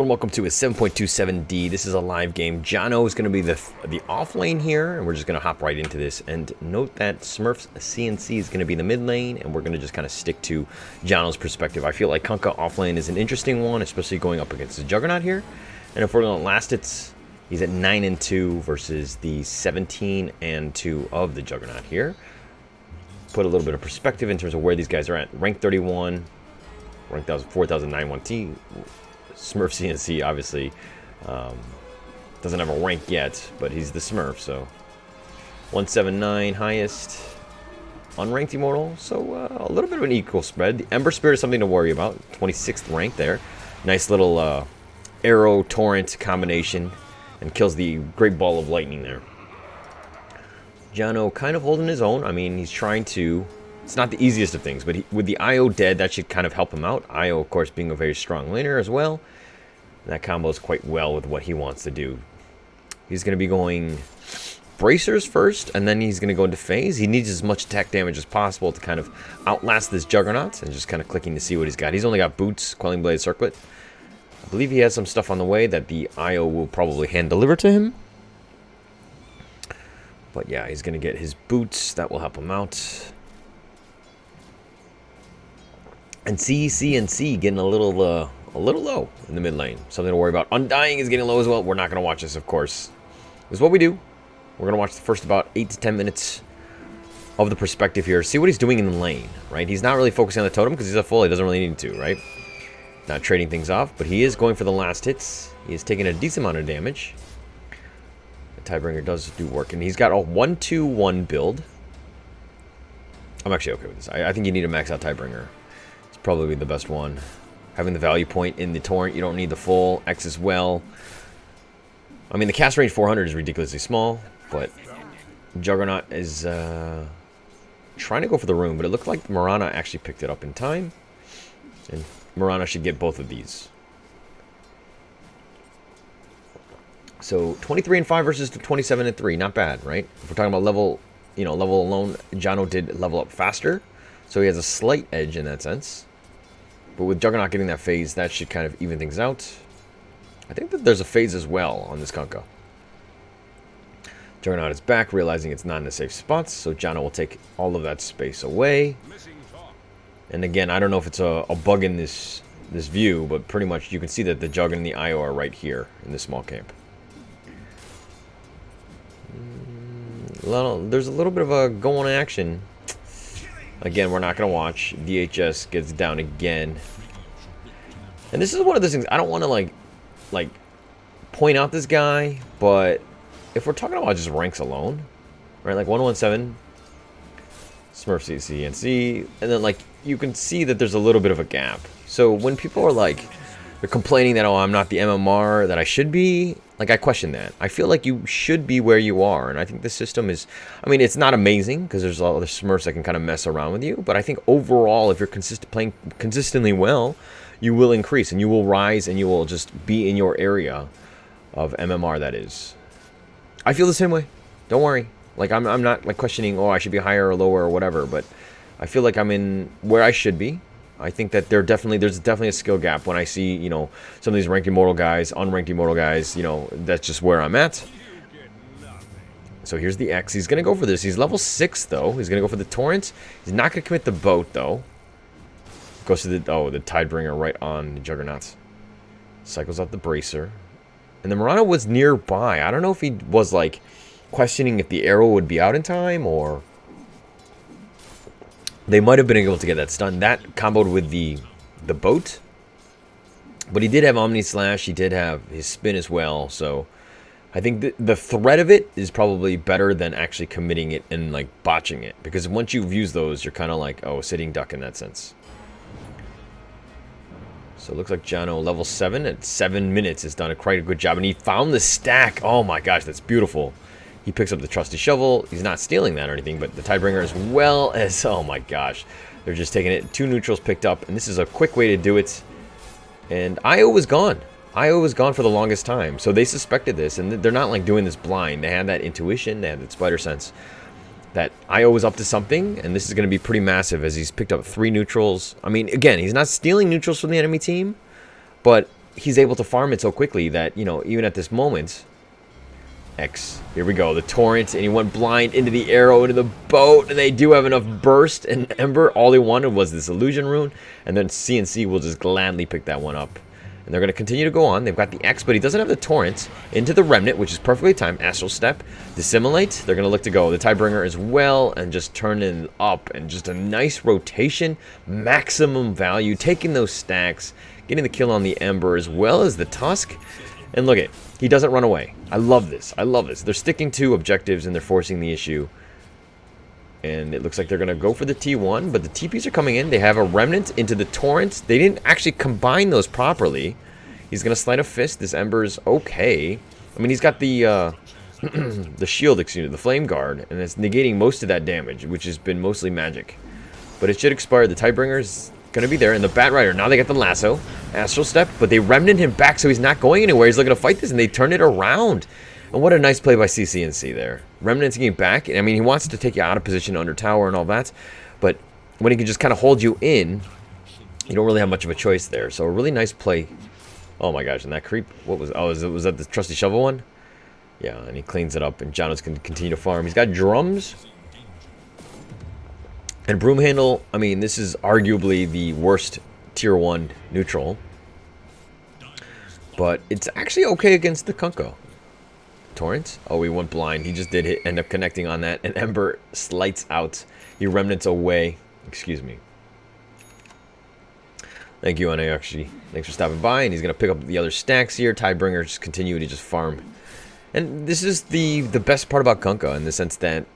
And welcome to a 7.27D. This is a live game. Jano is going to be the off lane here, and we're just going to hop right into this. And note that Smurf's CNC is going to be the mid lane, and we're going to just kind of stick to Jano's perspective. I feel like Kunkka off lane is an interesting one, especially going up against the Juggernaut here. And if we're going to last it, he's at 9-2 versus the 17-2 of the Juggernaut here. Put a little bit of perspective in terms of where these guys are at. Rank 31, rank 4091T. Smurf CNC obviously doesn't have a rank yet, but he's the Smurf, so 179 highest, unranked immortal, so a little bit of an equal spread. The Ember Spirit is something to worry about, 26th rank there. Nice little arrow torrent combination, and kills the great ball of lightning there. Jano kind of holding his own. I mean, he's trying to. It's not the easiest of things, but with the IO dead, that should kind of help him out. IO, of course, being a very strong laner as well. That combos quite well with what he wants to do. He's going to be going bracers first, and then he's going to go into phase. He needs as much attack damage as possible to kind of outlast this Juggernaut, and just kind of clicking to see what he's got. He's only got boots, Quelling Blade, Circlet. I believe he has some stuff on the way that the IO will probably hand deliver to him. But yeah, he's going to get his boots. That will help him out. And CCNC getting a little low in the mid lane. Something to worry about. Undying is getting low as well. We're not going to watch this, of course. This is what we do. We're going to watch the first about 8 to 10 minutes of the perspective here. See what he's doing in the lane, right? He's not really focusing on the totem because he's a full. He doesn't really need to, right? Not trading things off, but he is going for the last hits. He is taking a decent amount of damage. The Tidebringer does do work, and he's got a 1-2-1 build. I'm actually okay with this. I think you need a max out Tidebringer. Probably the best one. Having the value point in the torrent, you don't need the full X as well. I mean, the cast range 400 is ridiculously small, but Juggernaut is trying to go for the rune, but it looked like Mirana actually picked it up in time, and Mirana should get both of these. So 23-5 versus 27-3, not bad, right? If we're talking about level, level alone, Jano did level up faster, so he has a slight edge in that sense. But with Juggernaut getting that phase, that should kind of even things out. I think that there's a phase as well on this Kunkka. Juggernaut is back, realizing it's not in a safe spot, so Jano will take all of that space away. And again, I don't know if it's a bug in this view, but pretty much you can see that the Jug and the IO are right here in this small camp. There's a little bit of a go-on action. Again, we're not going to watch. DHS gets down again. And this is one of those things, I don't want to, like, point out this guy, but if we're talking about just ranks alone, right, like 117, Smurf CCNC, and then, like, you can see that there's a little bit of a gap. So when people are, like, they're complaining that, oh, I'm not the MMR that I should be, like, I question that. I feel like you should be where you are, and I think the system is, I mean, it's not amazing, because there's a lot of Smurfs that can kind of mess around with you, but I think overall, if you're playing consistently well, you will increase, and you will rise, and you will just be in your area of MMR, that is. I feel the same way. Don't worry. Like, I'm not, like, questioning, oh, I should be higher or lower or whatever, but I feel like I'm in where I should be. I think that there's definitely a skill gap when I see, some of these ranked immortal guys, unranked immortal guys, that's just where I'm at. So here's the X. He's going to go for this. He's level 6, though. He's going to go for the torrent. He's not going to commit the boat, though. Goes to the Tidebringer right on the Juggernauts. Cycles out the bracer. And the Mirana was nearby. I don't know if he was, like, questioning if the arrow would be out in time, or they might have been able to get that stun. That comboed with the boat. But he did have Omni Slash. He did have his spin as well. So I think the threat of it is probably better than actually committing it and, like, botching it. Because once you've used those, you're kind of like, oh, sitting duck in that sense. So it looks like Jano, level 7 at 7 minutes, has done quite a good job. And he found the stack. Oh my gosh, that's beautiful. He picks up the trusty shovel. He's not stealing that or anything, but the Tidebringer as well as, oh my gosh. They're just taking it. 2 neutrals picked up, and this is a quick way to do it. And IO was gone. IO was gone for the longest time, so they suspected this, and they're not, like, doing this blind. They had that intuition, they had that spider sense that IO was up to something, and this is going to be pretty massive as he's picked up 3 neutrals. I mean, again, he's not stealing neutrals from the enemy team, but he's able to farm it so quickly that, you know, even at this moment... X. Here we go. The torrent, and he went blind into the arrow, into the boat, and they do have enough burst and ember. All they wanted was this illusion rune, and then CNC will just gladly pick that one up. And they're going to continue to go on. They've got the X, but he doesn't have the torrent into the remnant, which is perfectly timed. Astral Step, Dissimulate. They're going to look to go the Tidebringer as well, and just turn it up, and just a nice rotation, maximum value, taking those stacks, getting the kill on the ember as well as the tusk. And look at, he doesn't run away. I love this. I love this. They're sticking to objectives and they're forcing the issue. And it looks like they're going to go for the T1, but the TPs are coming in. They have a remnant into the torrent. They didn't actually combine those properly. He's going to slide a fist. This ember's okay. I mean, he's got the the shield, excuse me, the flame guard, and it's negating most of that damage, which has been mostly magic. But it should expire. The Tidebringer's going to be there, and the Bat Rider, now they get the lasso, Astral Step, but they remnant him back, so he's not going anywhere. He's looking to fight this, and they turn it around. And what a nice play by CCNC there. Remnanting it back, I mean, he wants to take you out of position under tower and all that, but when he can just kind of hold you in, you don't really have much of a choice there. So a really nice play. Oh my gosh, and that creep, what was, oh, was that the trusty shovel one? Yeah, and he cleans it up, and Jano's going to continue to farm. He's got drums. And Broom Handle, I mean, this is arguably the worst tier 1 neutral. But it's actually okay against the Kunkka. Torrent? Oh, he went blind. He just did end up connecting on that. And Ember slights out. He remnants away. Excuse me. Thank you, actually. Thanks for stopping by. And he's going to pick up the other stacks here. Tidebringer just continue to just farm. And this is the best part about Kunkka in the sense that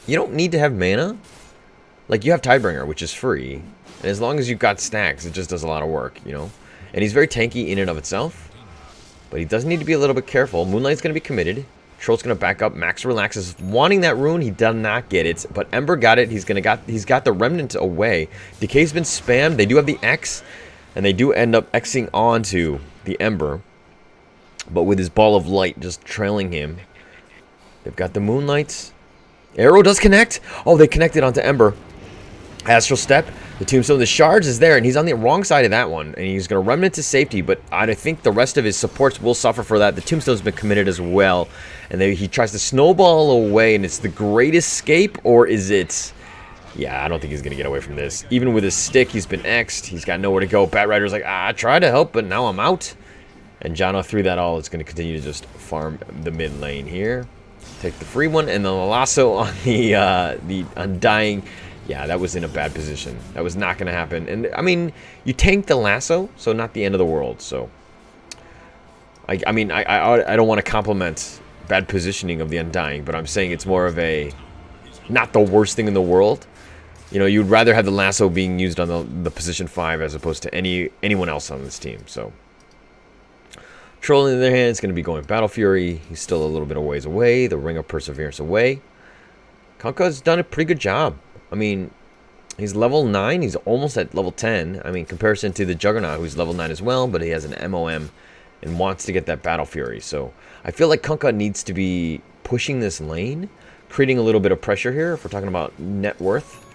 you don't need to have mana. Like, you have Tidebringer, which is free, and as long as you've got stacks, it just does a lot of work, you know? And he's very tanky in and of itself, but he does need to be a little bit careful. Moonlight's going to be committed. Troll's going to back up. Max Relax is wanting that rune. He does not get it, but Ember got it. He's got the Remnant away. Decay's been spammed. They do have the X, and they do end up Xing onto the Ember, but with his Ball of Light just trailing him. They've got the Moonlights. Arrow does connect. Oh, they connected onto Ember. Astral Step, the Tombstone, the Shards is there, and he's on the wrong side of that one, and he's going to remnant to safety, but I think the rest of his supports will suffer for that. The Tombstone's been committed as well, and he tries to snowball away, and it's the great escape, or is it... Yeah, I don't think he's going to get away from this. Even with his stick, he's been X'd. He's got nowhere to go. Bat Rider's like, I tried to help, but now I'm out. And Jano, through that all, is going to continue to just farm the mid lane here. Take the free one, and then the lasso on the Undying... Yeah, that was in a bad position. That was not going to happen. And, I mean, you tanked the lasso, so not the end of the world. So, I mean, I don't want to compliment bad positioning of the Undying, but I'm saying it's more of a not the worst thing in the world. You know, you'd rather have the lasso being used on the position 5 as opposed to anyone else on this team. So, Troll, in the other hand, is going to be going Battle Fury. He's still a little bit of ways away. The Ring of Perseverance away. Kunkka's done a pretty good job. I mean, he's level 9. He's almost at level 10. I mean, comparison to the Juggernaut, who's level 9 as well, but he has an MOM and wants to get that Battle Fury. So I feel like Kunkka needs to be pushing this lane, creating a little bit of pressure here if we're talking about net worth.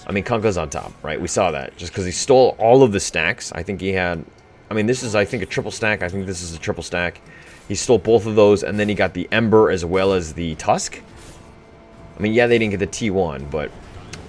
I mean, Kunkka's on top, right? We saw that just because he stole all of the stacks. I think he had... I mean, this is, I think, a triple stack. I think this is a triple stack. He stole both of those, and then he got the Ember as well as the Tusk. I mean, yeah, they didn't get the T1, but...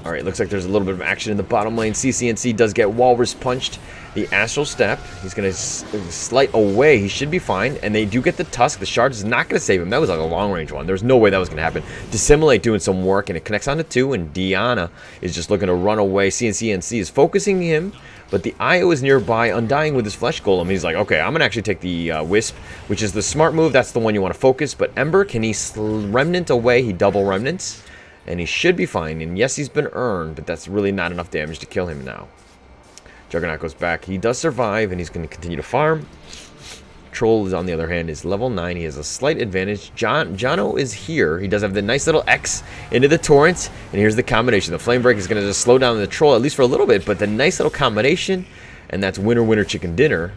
Alright, looks like there's a little bit of action in the bottom lane. CCNC does get Walrus punched. The Astral Step. He's going to slight away. He should be fine. And they do get the Tusk. The Shard is not going to save him. That was like a long-range one. There's no way that was going to happen. Dissimulate doing some work, and it connects onto 2, and Diana is just looking to run away. CNC is focusing him, but the IO is nearby, Undying with his Flesh Golem. He's like, okay, I'm going to actually take the Wisp, which is the smart move. That's the one you want to focus. But Ember, can he remnant away? He double remnants. And he should be fine. And yes, he's been earned, but that's really not enough damage to kill him now. Juggernaut goes back. He does survive, and he's going to continue to farm. Troll, is on the other hand, is level 9. He has a slight advantage. Jano is here. He does have the nice little X into the Torrent. And here's the combination. The Flame Break is going to just slow down the Troll, at least for a little bit. But the nice little combination, and that's winner, winner, chicken dinner.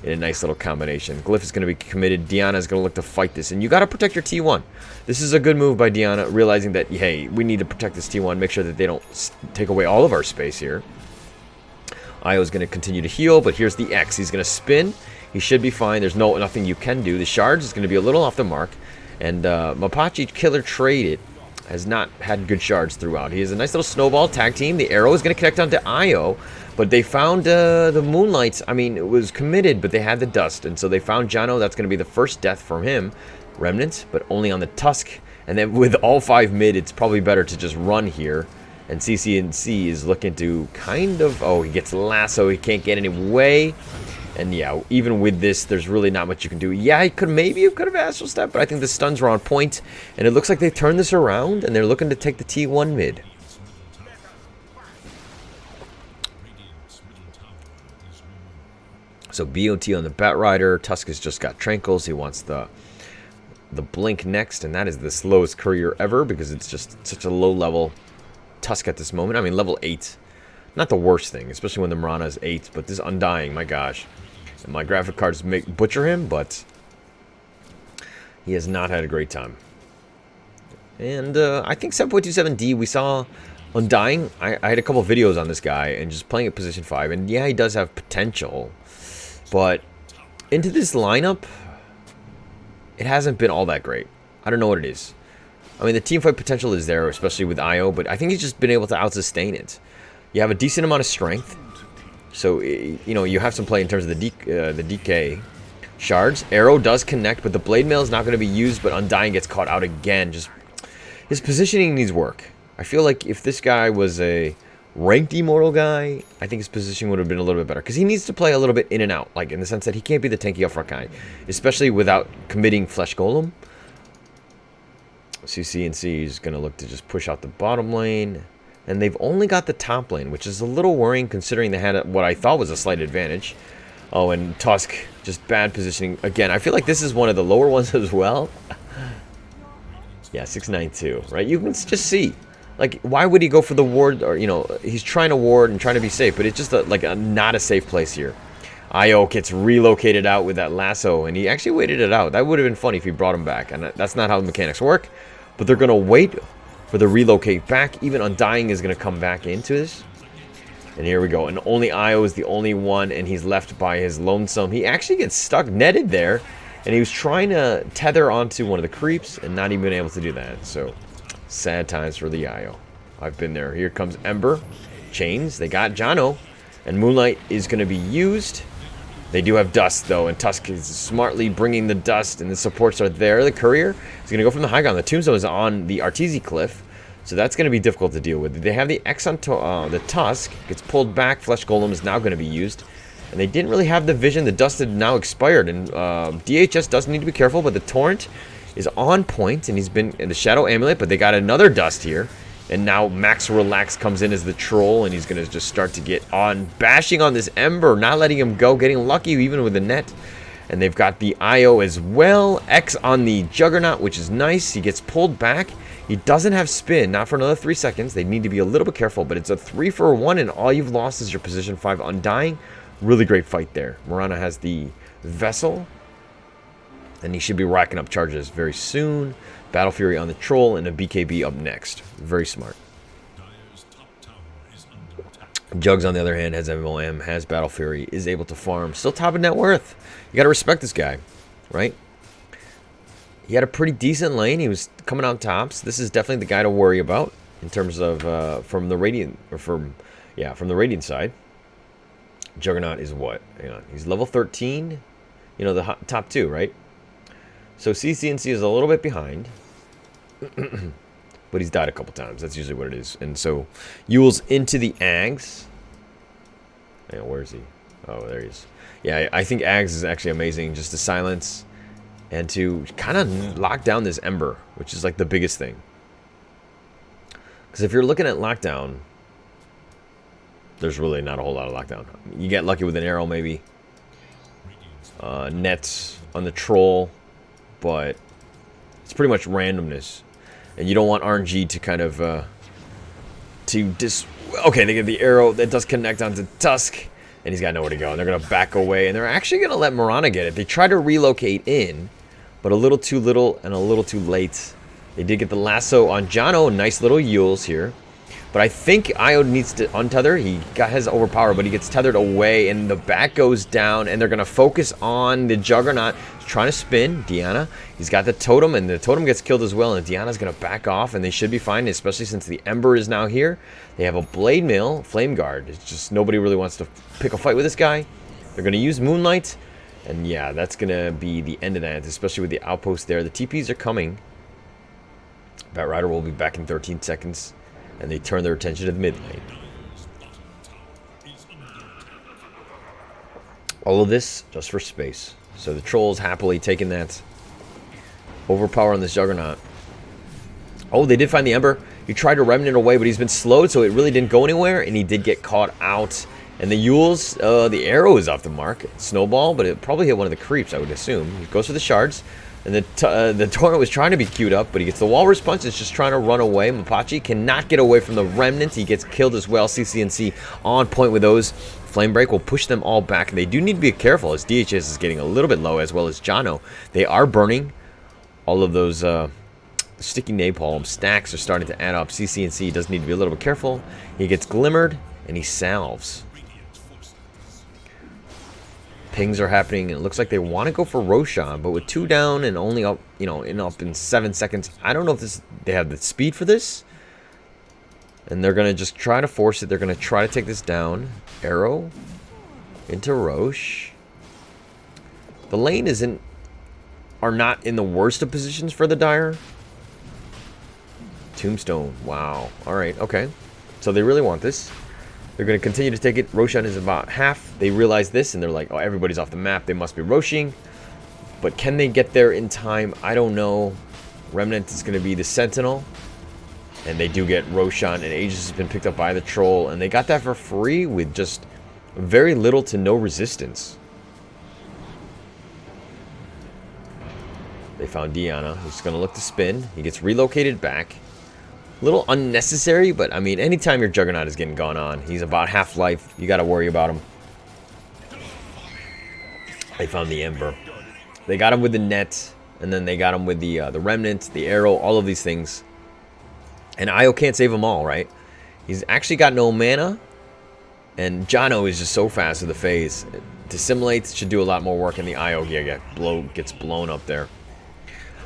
In a nice little combination. Glyph is going to be committed. Diana is going to look to fight this. And you got to protect your T1. This is a good move by Diana, realizing that, hey, we need to protect this T1. Make sure that they don't take away all of our space here. Io is going to continue to heal, but here's the X. He's going to spin. He should be fine. There's nothing you can do. The shards is going to be a little off the mark. And Mapache Killer Traded has not had good shards throughout. He has a nice little snowball tag team. The arrow is going to connect onto Io. But they found the Moonlights. I mean, it was committed, but they had the dust. And so they found Jano. That's going to be the first death from him. Remnants, but only on the Tusk. And then with all 5 mid, it's probably better to just run here. And CCNC is looking to kind of... Oh, he gets lasso. He can't get any way. And yeah, even with this, there's really not much you can do. Yeah, he could have Astral Step, but I think the stuns were on point. And it looks like they've turned this around, and they're looking to take the T1 mid. So BOT on the Batrider. Tusk has just got Tranquils. He wants the Blink next, and that is the slowest courier ever because it's just such a low level Tusk at this moment. I mean, level 8. Not the worst thing, especially when the Mirana is 8, but this Undying, my gosh. And my graphic cards butcher him, but he has not had a great time. And I think 7.27D, we saw Undying. I had a couple videos on this guy and just playing at position 5, and yeah, he does have potential. But into this lineup, it hasn't been all that great. I don't know what it is. I mean, the teamfight potential is there, especially with Io, but I think he's just been able to out-sustain it. You have a decent amount of strength, so, you know, you have some play in terms of the DK. Shards. Arrow does connect, but the Blade Mail is not going to be used, but Undying gets caught out again. Just his positioning needs work. I feel like if this guy was a ranked Immortal guy, I think his positioning would have been a little bit better. Because he needs to play a little bit in and out, like in the sense that he can't be the tanky upfront guy, especially without committing Flesh Golem. CCNC is going to look to just push out the bottom lane. And they've only got the top lane, which is a little worrying considering they had what I thought was a slight advantage. Oh, and Tusk, just bad positioning. Again, I feel like this is one of the lower ones as well. Yeah, 692, right? You can just see. Like, why would he go for the ward? Or, you know, he's trying to ward and trying to be safe, but it's just not a safe place here. Io gets relocated out with that lasso, and he actually waited it out. That would have been funny if he brought him back, and that's not how the mechanics work. But they're going to wait for the relocate back. Even Undying is going to come back into this. And here we go. And only Io is the only one, and he's left by his lonesome. He actually gets stuck netted there, and he was trying to tether onto one of the creeps and not even able to do that. So, sad times for the Io. I've been there. Here comes Ember. Chains. They got Jano. And Moonlight is going to be used. They do have Dust, though, and Tusk is smartly bringing the Dust, and the supports are there. The Courier is going to go from the high ground. The Tombstone is on the Arteezy Cliff, so that's going to be difficult to deal with. They have the X on the Tusk. Gets pulled back. Flesh Golem is now going to be used. And they didn't really have the vision. The Dust had now expired, and DHS does need to be careful, but the Torrent is on point, and he's been in the Shadow Amulet, but they got another Dust here. And now Max Relax comes in as the troll, and he's going to just start to get on, bashing on this Ember, not letting him go, getting lucky even with the net. And they've got the Io as well. X on the Juggernaut, which is nice. He gets pulled back. He doesn't have spin, not for another 3 seconds. They need to be a little bit careful, but it's a 3-for-1, and all you've lost is your position 5 Undying. Really great fight there. Mirana has the Vessel, and he should be racking up charges very soon. Battle Fury on the Troll, and a BKB up next. Very smart. Jugs, on the other hand, has MOM, has Battle Fury, is able to farm. Still top of net worth. You got to respect this guy, right? He had a pretty decent lane. He was coming out tops. This is definitely the guy to worry about in terms of from the Radiant, or from the Radiant side. Juggernaut is what? Hang on. He's level 13. You know, the top 2, right? So CCNC is a little bit behind. But he's died a couple times. That's usually what it is. And so Yule's into the Ags. Yeah, where is he? Oh, there he is. Yeah, I think Ags is actually amazing. Just to silence and to kind of lock down this Ember, which is like the biggest thing. Because if you're looking at lockdown, there's really not a whole lot of lockdown. You get lucky with an arrow maybe. Nets on the Troll. But it's pretty much randomness. And you don't want RNG to kind of, okay, they get the arrow that does connect onto Tusk, and he's got nowhere to go. And they're going to back away, and they're actually going to let Mirana get it. They try to relocate in, but a little too little and a little too late. They did get the lasso on Jano. Nice little Yules here. But I think Io needs to untether. He has overpower, but he gets tethered away, and the back goes down, and they're going to focus on the Juggernaut. He's trying to spin. Diana, he's got the totem, and the totem gets killed as well, and Diana's going to back off, and they should be fine, especially since the Ember is now here. They have a Blade Mail, Flame Guard. It's just nobody really wants to pick a fight with this guy. They're going to use Moonlight, and yeah, that's going to be the end of that, especially with the outpost there. The TPs are coming. Batrider will be back in 13 seconds. And they turn their attention to the mid lane. All of this just for space. So the Troll's happily taking that overpower on this Juggernaut. Oh, they did find the Ember. He tried to Remnant away, but he's been slowed, so it really didn't go anywhere, and he did get caught out. And the Yules, the arrow is off the mark. Snowball, but it probably hit one of the creeps, I would assume. He goes for the shards. And the Torrent was trying to be queued up, but he gets the Walrus Punch. It's just trying to run away. Mapache cannot get away from the Remnant. He gets killed as well. CCNC on point with those. Flame Break will push them all back. They do need to be careful as DHS is getting a little bit low, as well as Jano. They are burning. All of those sticky napalm stacks are starting to add up. CCNC does need to be a little bit careful. He gets glimmered, and he salves. Pings are happening, and it looks like they want to go for Roshan, but with 2 down and only up, up in 7 seconds, I don't know if they have the speed for this. And they're going to just try to force it. They're going to try to take this down. Arrow into Roche. The lane are not in the worst of positions for the Dire. Tombstone, wow. All right, okay. So they really want this. They're going to continue to take it. Roshan is about half. They realize this, and they're like, oh, everybody's off the map. They must be Roshing. But can they get there in time? I don't know. Remnant is going to be the Sentinel. And they do get Roshan, and Aegis has been picked up by the Troll. And they got that for free with just very little to no resistance. They found Diana, who's going to look to spin. He gets relocated back. A little unnecessary, but I mean, anytime your Juggernaut is getting gone on, he's about half life. You got to worry about him. They found the Ember. They got him with the net, and then they got him with the Remnant, the arrow, all of these things. And Io can't save them all, right? He's actually got no mana, and Jano is just so fast with the phase. Dissimulate should do a lot more work, and the Io gets blown up there.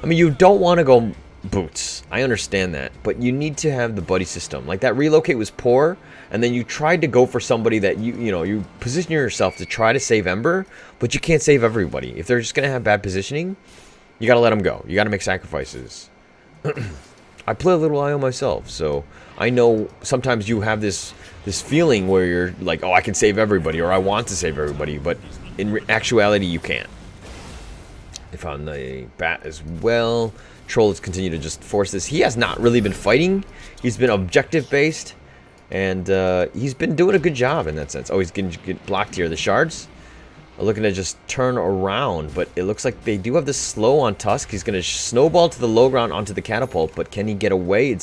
I mean, you don't want to go boots. I understand that, but you need to have the buddy system. Like that relocate was poor, and then you tried to go for somebody that you position yourself to try to save Ember, but you can't save everybody. If they're just gonna have bad positioning, you gotta let them go. You gotta make sacrifices. I play a little IO myself, so I know sometimes you have this feeling where you're like, oh, I can save everybody, or I want to save everybody, but in actuality, you can't. They found the bat as well. Troll has continued to just force this. He has not really been fighting. He's been objective based, and he's been doing a good job in that sense. Oh, he's getting blocked here. The shards are looking to just turn around, but it looks like they do have this slow on Tusk. He's going to snowball to the low ground onto the catapult, but can he get away?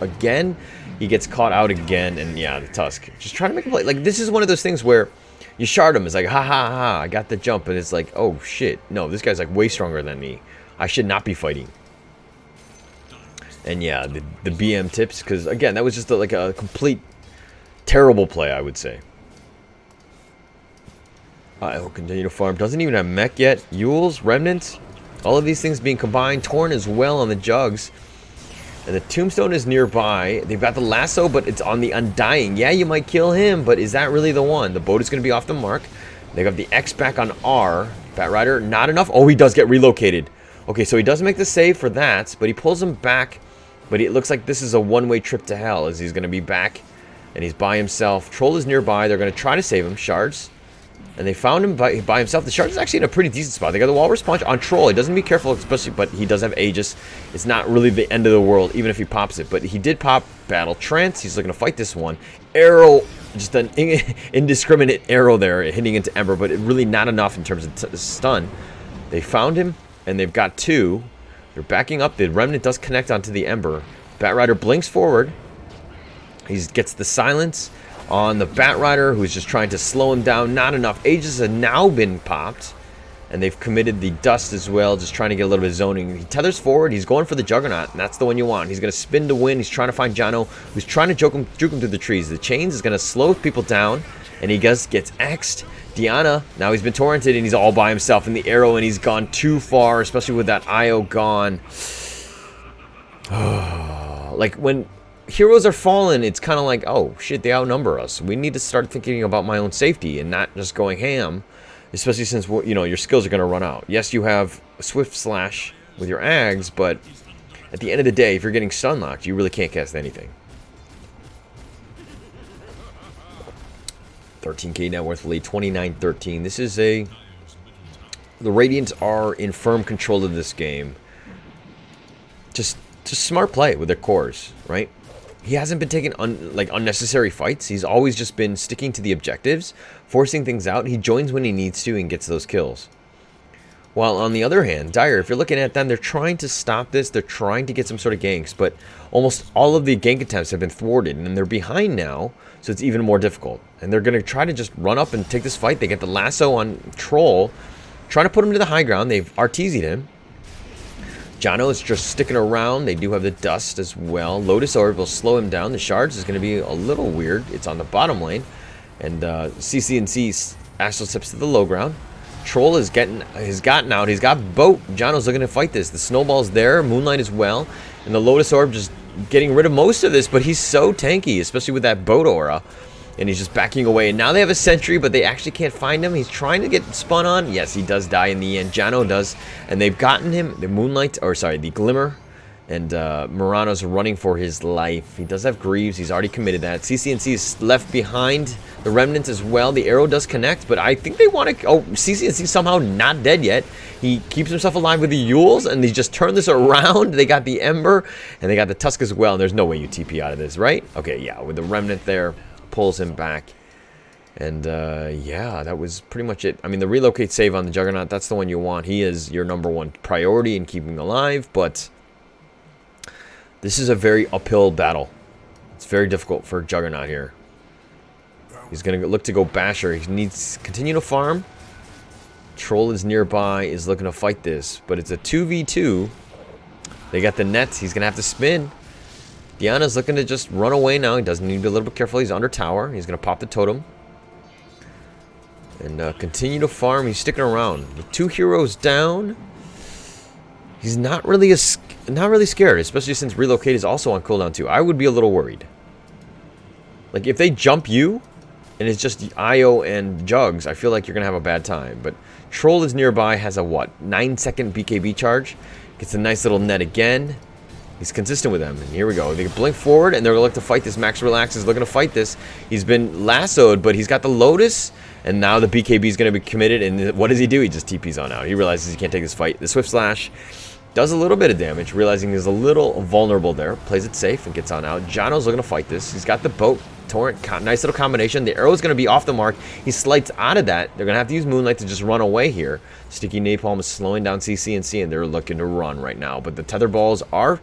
Again, he gets caught out again, and yeah, the Tusk. Just trying to make a play. Like, this is one of those things where you shard him. It's like, ha ha ha, I got the jump, and it's like, oh shit. No, this guy's like way stronger than me. I should not be fighting. And yeah, the BM tips, because again, that was just like a complete terrible play, I would say. I will continue to farm. Doesn't even have mech yet. Yules, Remnants, all of these things being combined. Torn as well on the Jugs. And the Tombstone is nearby. They've got the lasso, but it's on the Undying. Yeah, you might kill him, but is that really the one? The boat is going to be off the mark. They got the X back on R. Batrider, not enough. Oh, he does get relocated. Okay, so he does make the save for that, but he pulls him back. But it looks like this is a one-way trip to hell, as he's going to be back, and he's by himself. Troll is nearby. They're going to try to save him. Shards. And they found him by himself. The Shards is actually in a pretty decent spot. They got the Walrus Punch on Troll. He doesn't be careful, especially, but he does have Aegis. It's not really the end of the world, even if he pops it. But he did pop Battle Trance. He's looking to fight this one. Arrow, just an indiscriminate arrow there, hitting into Ember, but really not enough in terms of stun. They found him, and they've got 2. They're backing up. The Remnant does connect onto the Ember. Batrider blinks forward. He gets the silence on the Batrider, who's just trying to slow him down. Not enough. Aegis has now been popped. And they've committed the dust as well, just trying to get a little bit of zoning. He tethers forward. He's going for the Juggernaut, and that's the one you want. He's going to spin to win. He's trying to find Jano, who's trying to juke him through the trees. The chains is going to slow people down, and he gets X'd. Diana, now he's been torrented, and he's all by himself in the arrow, and he's gone too far, especially with that IO gone. Like, when heroes are fallen, it's kind of like, oh, shit, they outnumber us. We need to start thinking about my own safety and not just going ham. Especially since, you know, your skills are going to run out. Yes, you have a Swift Slash with your Ags, but at the end of the day, if you're getting stun locked, you really can't cast anything. 13k net worth lead, 29-13. This is a... The Radiants are in firm control of this game. Just smart play with their cores, right? He hasn't been taking unnecessary fights. He's always just been sticking to the objectives, forcing things out. He joins when he needs to and gets those kills. While on the other hand, Dire, if you're looking at them, they're trying to stop this. They're trying to get some sort of ganks, but almost all of the gank attempts have been thwarted, and they're behind now, so it's even more difficult. And they're going to try to just run up and take this fight. They get the lasso on Troll, trying to put him to the high ground. They've Artesi'd him. Jano is just sticking around. They do have the dust as well. Lotus Orb will slow him down. The shards is going to be a little weird. It's on the bottom lane. And CCNC Astral Steps to the low ground. Troll has gotten out. He's got boat. Jano's looking to fight this. The snowball's there. Moonlight as well. And the Lotus Orb just getting rid of most of this. But he's so tanky, especially with that boat aura. And he's just backing away. And now they have a sentry, but they actually can't find him. He's trying to get spun on. Yes, he does die in the end. Jano does. And they've gotten him. The Moonlight, or sorry, the Glimmer. And Murano's running for his life. He does have Greaves. He's already committed that. CCNC is left behind the Remnant as well. The arrow does connect, but I think they want to... Oh, CCNC somehow not dead yet. He keeps himself alive with the Yules, and he just turned this around. They got the Ember, and they got the Tusk as well. And there's no way you TP out of this, right? Okay, yeah, with the Remnant there. Pulls him back. And yeah, that was pretty much it. I mean, the relocate save on the Juggernaut, that's the one you want. He is your #1 priority in keeping alive, but this is a very uphill battle. It's very difficult for Juggernaut here. He's going to look to go Basher. He needs to continue to farm. Troll is nearby, is looking to fight this, but it's a 2v2. They got the nets. He's going to have to spin. Diana's looking to just run away now. He does need to be a little bit careful. He's under tower. He's going to pop the totem. And continue to farm. He's sticking around. With 2 heroes down, he's not really scared, especially since relocate is also on cooldown too. I would be a little worried. Like, if they jump you, and it's just Io and Jugs, I feel like you're going to have a bad time. But Troll is nearby, has a, what, 9-second BKB charge. Gets a nice little net again. He's consistent with them. And here we go. They blink forward, and they're going to look to fight this. Max Relax is looking to fight this. He's been lassoed, but he's got the Lotus, and now the BKB is going to be committed. And what does he do? He just TPs on out. He realizes he can't take this fight. The Swift Slash does a little bit of damage, realizing he's a little vulnerable there. Plays it safe and gets on out. Jano's looking to fight this. He's got the boat. Torrent, nice little combination. The arrow is going to be off the mark. He slides out of that. They're going to have to use Moonlight to just run away here. Sticky Napalm is slowing down CCNC, and they're looking to run right now. But the tether balls are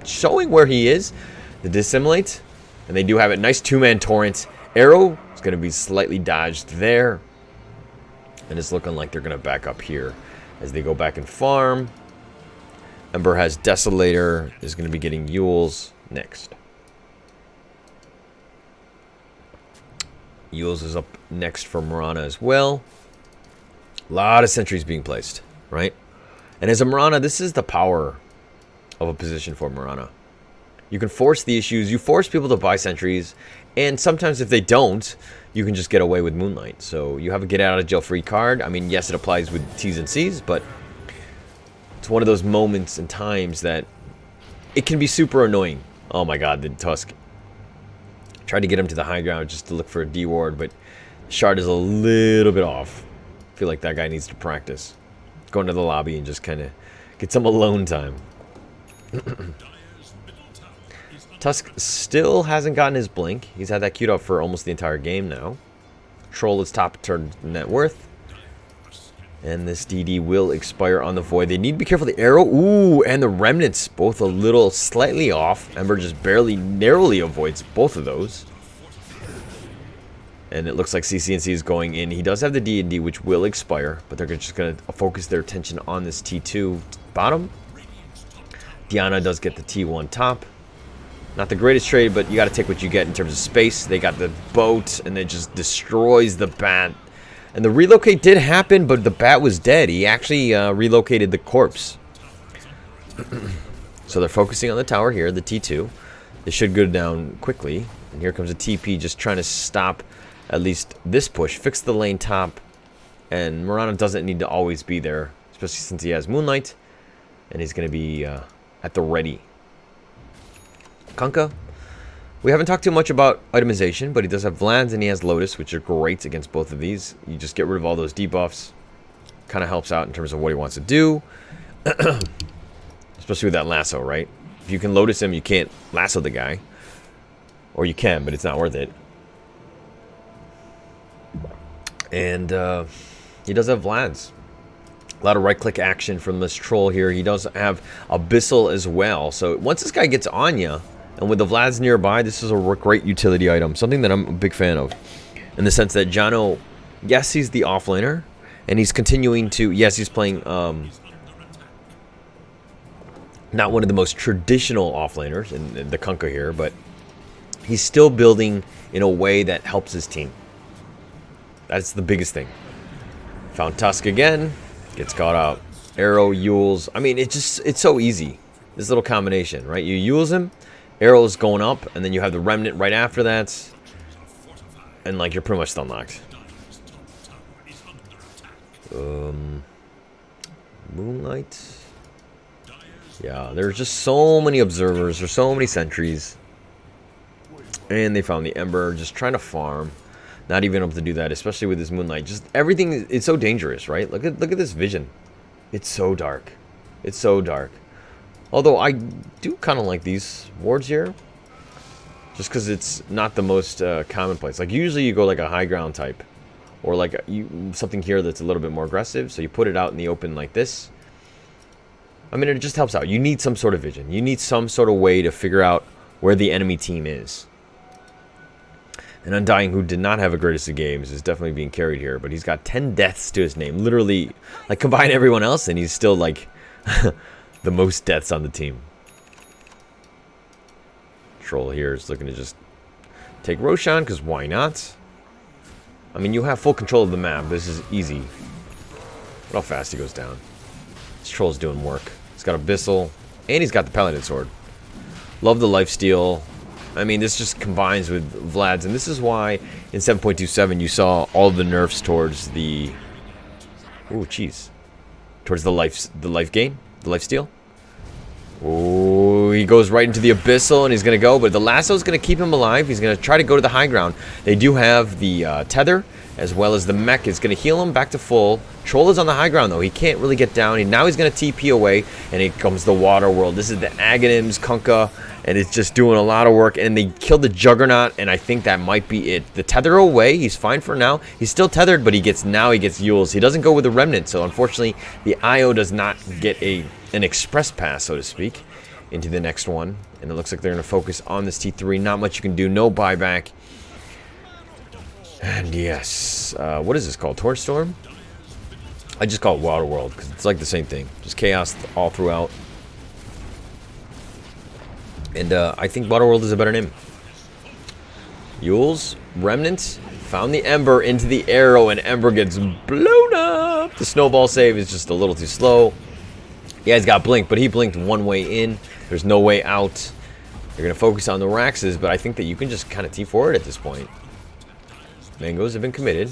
showing where he is. The dissimulate, and they do have it. Nice 2-man Torrent. Arrow is going to be slightly dodged there. And it's looking like they're going to back up here as they go back and farm. Ember has Desolator, is going to be getting Yules next. Yules is up next for Mirana as well. A lot of sentries being placed, right? And as a Mirana, this is the power of a position for Mirana. You can force the issues. You force people to buy sentries. And sometimes if they don't, you can just get away with Moonlight. So you have a get out of jail free card. I mean, yes, it applies with T's and C's, but it's one of those moments and times that it can be super annoying. Oh my god, the Tusk. Tried to get him to the high ground just to look for a D ward, but Shard is a little bit off. I feel like that guy needs to practice. Go into the lobby and just kind of get some alone time. Tusk still hasn't gotten his blink. He's had that queued up for almost the entire game now. Troll is top turn net worth. And this DD will expire on the Void. They need to be careful. The arrow, ooh, and the Remnants, both a little slightly off. Ember just barely, narrowly avoids both of those. And it looks like CCNC is going in. He does have the D&D, which will expire, but they're just going to focus their attention on this T2 bottom. Diana does get the T1 top. Not the greatest trade, but you got to take what you get in terms of space. They got the boat, and it just destroys the bat. And the relocate did happen, but the bat was dead. He actually relocated the corpse. So they're focusing on the tower here, the T2. It should go down quickly. And here comes a TP just trying to stop at least this push. Fix the lane top. And Murano doesn't need to always be there, especially since he has Moonlight. And he's going to be at the ready. Kunkka. We haven't talked too much about itemization, but he does have Vlad's and he has Lotus, which are great against both of these. You just get rid of all those debuffs. Kind of helps out in terms of what he wants to do. Especially with that lasso, right? If you can Lotus him, you can't lasso the guy. Or you can, but it's not worth it. And he does have Vlad's. A lot of right-click action from this troll here. He does have Abyssal as well. So once this guy gets on you, and with the Vlad's nearby, this is a great utility item. Something that I'm a big fan of. In the sense that Jano, yes, he's the offlaner. And he's continuing to, yes, he's playing not one of the most traditional offlaners in the Kunkka here, but he's still building in a way that helps his team. That's the biggest thing. Found Tusk again. Gets caught out. Arrow, Yules. I mean, it's so easy. This little combination, right? You Yules him, Arrow's going up, and then you have the Remnant right after that. And, like, you're pretty much stun locked. Moonlight. Yeah, there's just so many observers. There's so many sentries. And they found the Ember, just trying to farm. Not even able to do that, especially with this Moonlight. Just everything, it's so dangerous, right? Look at this vision. It's so dark. It's so dark. Although I do kind of like these wards here. Just because it's not the most commonplace. Like usually you go like a high ground type. Or like something here that's a little bit more aggressive. So you put it out in the open like this. I mean, it just helps out. You need some sort of vision. You need some sort of way to figure out where the enemy team is. And Undying, who did not have a greatest of games, is definitely being carried here. But he's got 10 deaths to his name. Literally, like, combine everyone else, and he's still, like, the most deaths on the team. Troll here is looking to just take Roshan, because why not? I mean, you have full control of the map. This is easy. Look how fast he goes down. This Troll's doing work. He's got Abyssal, and he's got the Paladin Sword. Love the lifesteal. I mean, this just combines with Vlad's, and this is why in 7.27 you saw all the nerfs towards the... Ooh, jeez. Towards the life gain, the lifesteal. Oh, he goes right into the Abyssal, and he's going to go, but the Lasso's going to keep him alive. He's going to try to go to the high ground. They do have the Tether, as well as the Mech is going to heal him back to full. Troll is on the high ground, though. He can't really get down. And now he's going to TP away, and here comes the Water World. This is the Aghanims, Kunkka, and it's just doing a lot of work. And they killed the Juggernaut, and I think that might be it. The Tether away. He's fine for now. He's still tethered, but he gets Yules. He doesn't go with the Remnant, so unfortunately, the IO does not get an express pass, so to speak, into the next one. And it looks like they're going to focus on this T3. Not much you can do. No buyback. And yes, what is this called? Torch Storm? I just call it Water World because it's like the same thing. Just chaos all throughout. And I think Water World is a better name. Yules, Remnant, found the Ember into the arrow, and Ember gets blown up. The snowball save is just a little too slow. Yeah, he's got Blink, but he blinked one way in. There's no way out. You're going to focus on the Raxes, but I think that you can just kind of T4 it at this point. Mangoes have been committed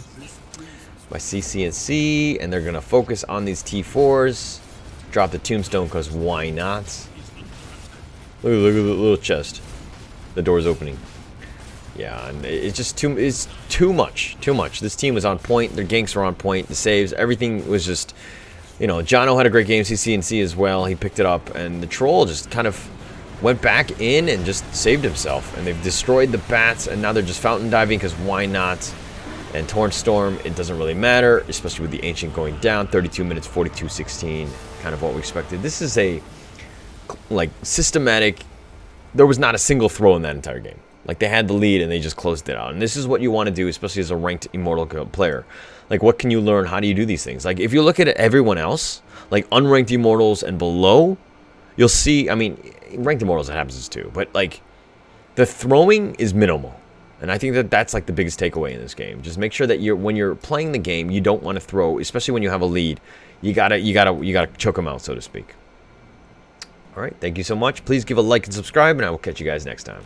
by CCNC, and they're going to focus on these T4s. Drop the Tombstone, because why not? Look at the little chest. The door's opening. Yeah, and it's just too much. Too much. This team was on point. Their ganks were on point. The saves, everything was just... You know, Jano had a great game, CCNC as well. He picked it up, and the Troll just kind of went back in and just saved himself. And they've destroyed the bats, and now they're just fountain diving, because why not? And Torrent Storm, it doesn't really matter, especially with the Ancient going down. 32 minutes, 42-16, kind of what we expected. This is a, like, systematic... There was not a single throw in that entire game. Like, they had the lead and they just closed it out. And this is what you want to do, especially as a ranked Immortal player. Like, what can you learn? How do you do these things? Like, if you look at everyone else, like unranked Immortals and below, you'll see, I mean, ranked Immortals, it happens too. But, like, the throwing is minimal. And I think that that's, like, the biggest takeaway in this game. Just make sure that when you're playing the game, you don't want to throw, especially when you have a lead. You gotta choke them out, so to speak. All right, thank you so much. Please give a like and subscribe, and I will catch you guys next time.